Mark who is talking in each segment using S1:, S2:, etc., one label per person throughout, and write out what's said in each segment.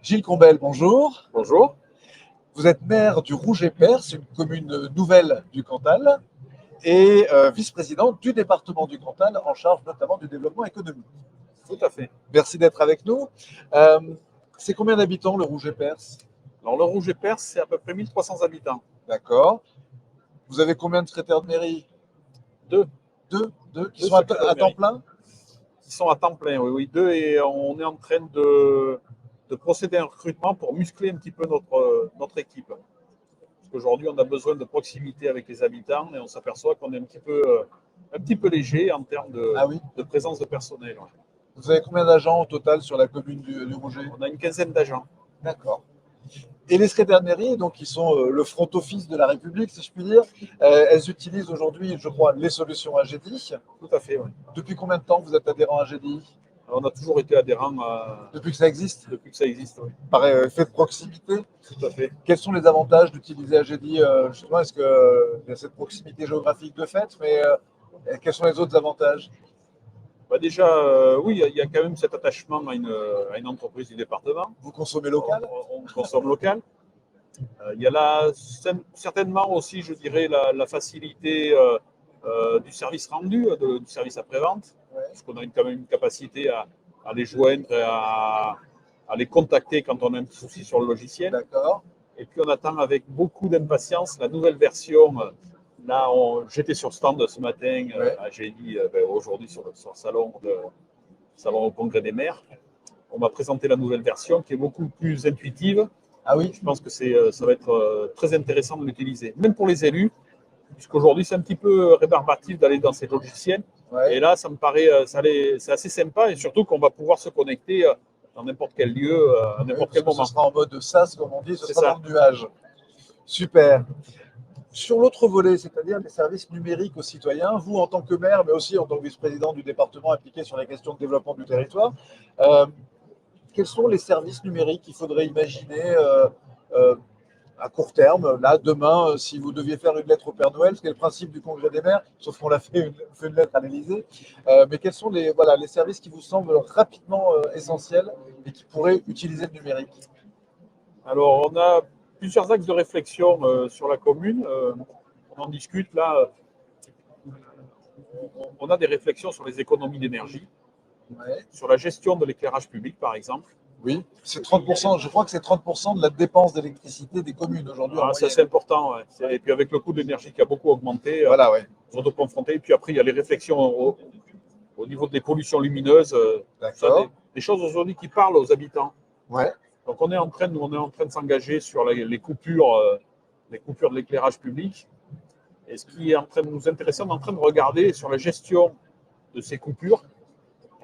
S1: Gilles Combel, bonjour.
S2: Bonjour.
S1: Vous êtes maire du Rouget-Perse, une commune nouvelle du Cantal, et vice-président du département du Cantal, en charge notamment du développement économique.
S2: Tout à fait.
S1: Merci d'être avec nous. C'est combien d'habitants le Rouget-Perse?
S2: Alors, le Rouget-Perse, c'est à peu près 1300 habitants.
S1: D'accord. Vous avez combien de secrétaires de mairie?
S2: Deux.
S1: Deux qui sont à temps plein?
S2: Qui sont à temps plein, oui. Deux, et on est en train de procéder à un recrutement pour muscler un petit peu notre équipe. Parce qu'aujourd'hui, on a besoin de proximité avec les habitants et on s'aperçoit qu'on est un petit peu léger en termes de présence de personnel. Ouais.
S1: Vous avez combien d'agents au total sur la commune du Rouget?
S2: On a une quinzaine d'agents.
S1: D'accord. Et les secrétaires de mairie, donc, qui sont le front office de la République, si je puis dire, elles utilisent aujourd'hui, je crois, les solutions AGDI.
S2: Tout à fait, oui.
S1: Depuis combien de temps vous êtes adhérent à AGDI?
S2: On a toujours été adhérent
S1: depuis que ça existe?
S2: Depuis que ça existe, oui.
S1: Par effet de proximité?
S2: Tout à fait.
S1: Quels sont les avantages d'utiliser AGDI? Justement, est-ce qu'il y a cette proximité géographique de fait, mais quels sont les autres avantages?
S2: Déjà, oui, il y a quand même cet attachement à une entreprise du département.
S1: Vous consommez local?
S2: On consomme local. Il y a là certainement aussi, je dirais, la facilité du service rendu, du service après-vente, parce qu'on a quand même une capacité à les joindre, à les contacter quand on a un petit souci sur le logiciel.
S1: D'accord.
S2: Et puis on attend avec beaucoup d'impatience la nouvelle version. Là, j'étais sur stand ce matin à GEDI, aujourd'hui sur le salon au Congrès des maires. On m'a présenté la nouvelle version qui est beaucoup plus intuitive.
S1: Ah oui.
S2: Je pense que ça va être très intéressant de l'utiliser, même pour les élus, puisqu'aujourd'hui c'est un petit peu rébarbatif d'aller dans ces logiciels. Et là, ça me paraît, c'est assez sympa, et surtout qu'on va pouvoir se connecter dans n'importe quel lieu, à n'importe quel moment.
S1: Ce sera en mode SaaS, comme on dit, ce sera dans le nuage. Super. Sur l'autre volet, c'est-à-dire les services numériques aux citoyens, vous en tant que maire, mais aussi en tant que vice-président du département impliqué sur les questions de développement du territoire, quels sont les services numériques qu'il faudrait imaginer à court terme, là, demain, si vous deviez faire une lettre au Père Noël, ce qui est le principe du Congrès des maires, sauf qu'on l'a fait une lettre à l'Élysée, mais quels sont les services qui vous semblent rapidement essentiels et qui pourraient utiliser le numérique?
S2: Alors, on a plusieurs axes de réflexion sur la commune. On en discute là. On a des réflexions sur les économies d'énergie, sur la gestion de l'éclairage public, par exemple.
S1: Oui, c'est 30%, je crois que c'est 30% de la dépense d'électricité des communes aujourd'hui.
S2: Ça, c'est important. Ouais. Et puis avec le coût de l'énergie qui a beaucoup augmenté,
S1: voilà,
S2: on doit confronter. Et puis après, il y a les réflexions au niveau des pollutions lumineuses. Des choses aujourd'hui qui parlent aux habitants.
S1: Ouais.
S2: Donc on est en train de s'engager sur les coupures de l'éclairage public. Et ce qui est en train de nous intéresser, on est en train de regarder sur la gestion de ces coupures.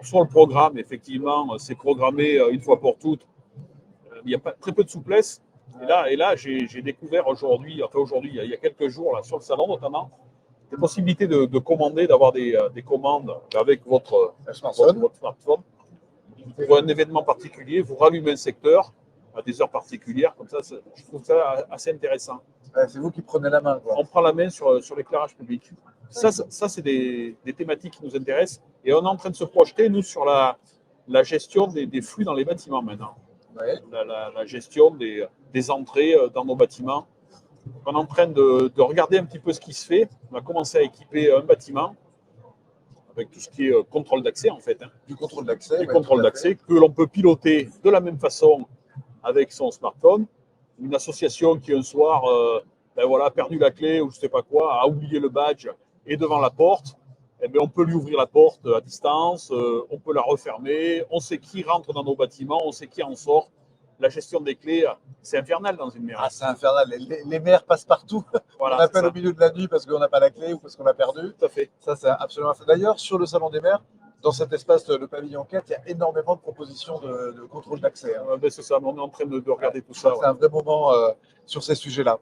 S2: Sur le programme, effectivement, c'est programmé une fois pour toutes. Il y a très peu de souplesse. Et là j'ai découvert aujourd'hui, il y a quelques jours, là, sur le salon notamment, des possibilités de commander, d'avoir des commandes avec votre smartphone. Pour un événement particulier, vous rallumez un secteur à des heures particulières. Comme ça, je trouve ça assez intéressant.
S1: C'est vous qui prenez la main, quoi.
S2: On prend la main sur l'éclairage public. Ça c'est des thématiques qui nous intéressent. Et on est en train de se projeter, nous, sur la gestion des flux dans les bâtiments maintenant. La gestion des entrées dans nos bâtiments. On est en train de regarder un petit peu ce qui se fait. On a commencé à équiper un bâtiment avec tout ce qui est contrôle d'accès, en fait.
S1: Du contrôle d'accès.
S2: Du contrôle d'accès que l'on peut piloter de la même façon avec son smartphone. Une association qui, un soir, a perdu la clé ou je ne sais pas quoi, a oublié le badge, est devant la porte, on peut lui ouvrir la porte à distance, on peut la refermer, on sait qui rentre dans nos bâtiments, on sait qui en sort. La gestion des clés, c'est infernal dans une mairie.
S1: Ah, c'est infernal. Les maires passent partout. Voilà, on appelle au milieu de la nuit parce qu'on n'a pas la clé ou parce qu'on l'a perdu.
S2: Tout à fait.
S1: Ça, c'est absolument infernal. D'ailleurs, sur le salon des maires, dans cet espace, le pavillon 4, il y a énormément de propositions de contrôle d'accès.
S2: C'est ça, on est en train de regarder tout ça.
S1: C'est un vrai moment sur ces sujets-là.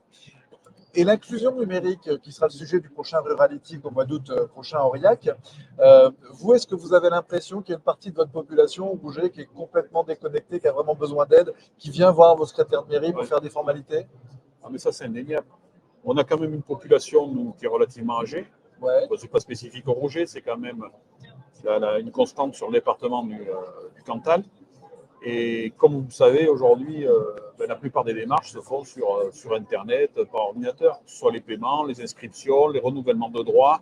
S1: Et l'inclusion numérique, qui sera le sujet du prochain Rurality au mois d'août prochain à Aurillac, vous, est-ce que vous avez l'impression qu'il y a une partie de votre population au Rouget qui est complètement déconnectée, qui a vraiment besoin d'aide, qui vient voir vos secrétaires de mairie pour faire des formalités?
S2: Mais ça, c'est indéniable. On a quand même une population, nous, qui est relativement âgée. Ce n'est pas spécifique au Rouget, c'est quand même une constante sur le département du Cantal. Et comme vous le savez, aujourd'hui, la plupart des démarches se font sur Internet, par ordinateur, que ce soit les paiements, les inscriptions, les renouvellements de droits.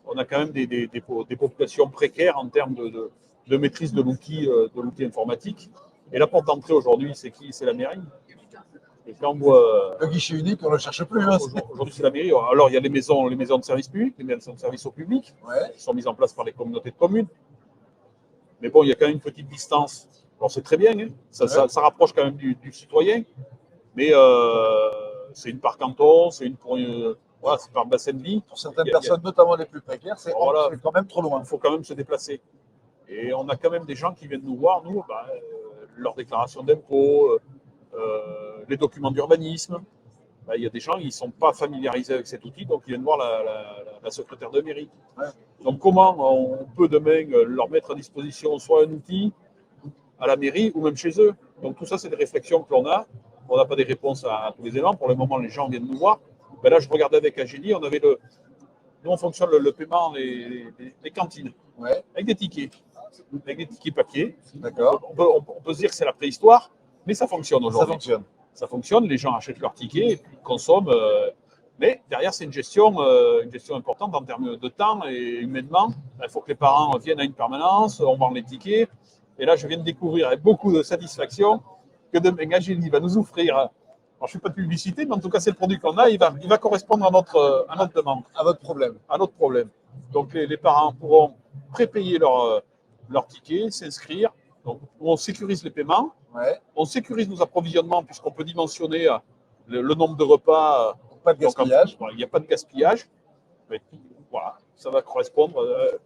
S2: On a quand même des populations précaires en termes de maîtrise de l'outil informatique. Et la porte d'entrée aujourd'hui, c'est qui? C'est la mairie. Et quand on voit,
S1: Le guichet unique, on ne le cherche plus. Hein.
S2: aujourd'hui, c'est la mairie. Alors, il y a les maisons de service public, les maisons de service au public,
S1: Ouais.
S2: qui sont mises en place par les communautés de communes. Mais bon, il y a quand même une petite distance. Alors, c'est très bien, hein. Ça rapproche quand même du citoyen. Mais c'est une par canton, c'est voilà, c'est par bassin de vie.
S1: Pour certaines personnes, notamment les plus précaires, c'est
S2: Voilà.
S1: quand même trop loin.
S2: Il faut quand même se déplacer. Et on a quand même des gens qui viennent nous voir, leur déclaration d'impôt, les documents d'urbanisme. Il y a des gens qui ne sont pas familiarisés avec cet outil, donc ils viennent voir la secrétaire de mairie.
S1: Ouais.
S2: Donc comment on peut demain leur mettre à disposition soit un outil à la mairie ou même chez eux. Donc tout ça, c'est des réflexions que l'on a. On n'a pas des réponses à tous les éléments. Pour le moment, les gens viennent nous voir. Là, je regardais avec Agélie, nous, on fonctionne le paiement des cantines,
S1: Ouais.
S2: avec des tickets papier.
S1: D'accord.
S2: On peut se dire que c'est la préhistoire, mais ça fonctionne
S1: Ça
S2: aujourd'hui.
S1: fonctionne.
S2: Ça fonctionne, les gens achètent leurs tickets, et puis ils consomment. Mais derrière, c'est une gestion importante en termes de temps et humainement. Il faut que les parents viennent à une permanence, on vend les tickets. Et là, je viens de découvrir avec beaucoup de satisfaction que demain, Agélie va nous offrir. Alors, je ne fais pas de publicité, mais en tout cas, c'est le produit qu'on a. Il va correspondre à notre demande,
S1: À votre problème.
S2: à notre problème. Donc, les parents pourront prépayer leur ticket, s'inscrire. Donc, on sécurise les paiements.
S1: Ouais.
S2: On sécurise nos approvisionnements puisqu'on peut dimensionner le nombre de repas.
S1: Pas de gaspillage.
S2: Il n'y a pas de gaspillage. Mais voilà, ça va correspondre.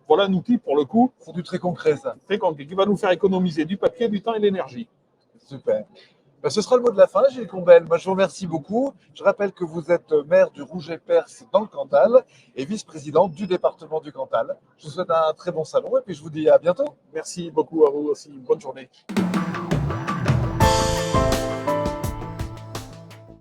S2: Voilà un outil, pour le coup,
S1: C'est du très concret, ça.
S2: très concret, qui va nous faire économiser du papier, du temps et de l'énergie.
S1: Super. Ce sera le mot de la fin, Gilles Combel. Moi, je vous remercie beaucoup. Je rappelle que vous êtes maire du Rouget-Perse dans le Cantal et vice-président du département du Cantal. Je vous souhaite un très bon salon et puis je vous dis à bientôt.
S2: Merci beaucoup à vous aussi. Bonne journée.